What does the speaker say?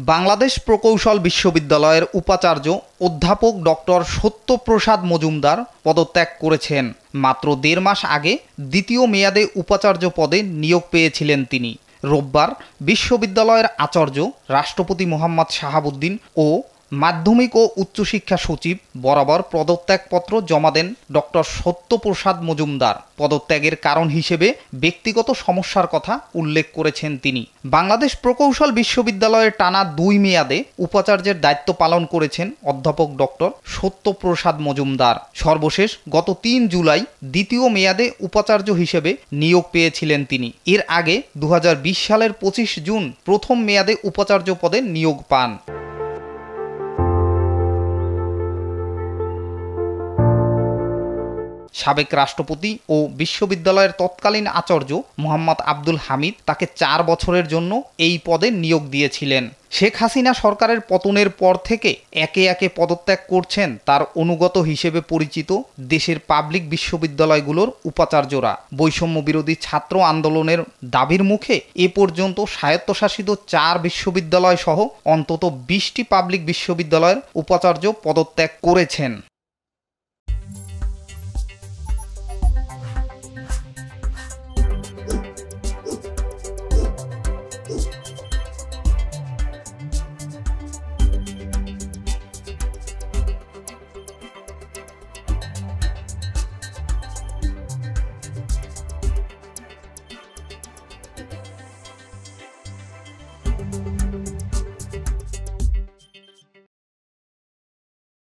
বাংলাদেশ প্রকৌশল বিশ্ববিদ্যালয়ের উপাচার্য অধ্যাপক ডক্টর সত্যপ্রসাদ মজুমদার পদত্যাগ করেছেন। মাত্র ১.৫ মাস আগে দ্বিতীয় মেয়াদে উপাচার্য পদে নিয়োগ পেয়েছিলেন তিনি। রোববার বিশ্ববিদ্যালয়ের আচার্য রাষ্ট্রপতি মোহাম্মদ শাহাবুদ্দিন ও মাধ্যমিক ও উচ্চশিক্ষা সচিব বরাবর পদত্যাগপত্র জমা দেন ডক্টর সত্যপ্রসাদ মজুমদার। পদত্যাগের কারণ হিসেবে ব্যক্তিগত সমস্যার কথা উল্লেখ করেছেন তিনি। বাংলাদেশ প্রকৌশল বিশ্ববিদ্যালয়ের টানা ২ মেয়াদে উপাচার্যের দায়িত্ব পালন করেছেন অধ্যাপক ডক্টর সত্যপ্রসাদ মজুমদার। সর্বশেষ গত ৩ জুলাই দ্বিতীয় মেয়াদে উপাচার্য হিসেবে নিয়োগ পেয়েছিলেন তিনি। এর আগে ২০২০ সালের ২৫ জুন প্রথম মেয়াদে উপাচার্য পদে নিয়োগ পান। সাবেক রাষ্ট্রপতি ও বিশ্ববিদ্যালয়ের তৎকালীন আচার্য মোহাম্মদ আব্দুল হামিদ তাকে ৪ বছরের জন্য এই পদে নিয়োগ দিয়েছিলেন। শেখ হাসিনা সরকারের পতনের পর থেকে একে একে পদত্যাগ করছেন তার অনুগত হিসেবে পরিচিত দেশের পাবলিক বিশ্ববিদ্যালয়গুলোর উপাচার্যরা। বৈষম্য বিরোধী ছাত্র আন্দোলনের দাবির মুখে এ পর্যন্ত স্বায়ত্তশাসিত ৪ বিশ্ববিদ্যালয় সহ অন্তত ২০টি পাবলিক বিশ্ববিদ্যালয়ের উপাচার্য পদত্যাগ করেছেন।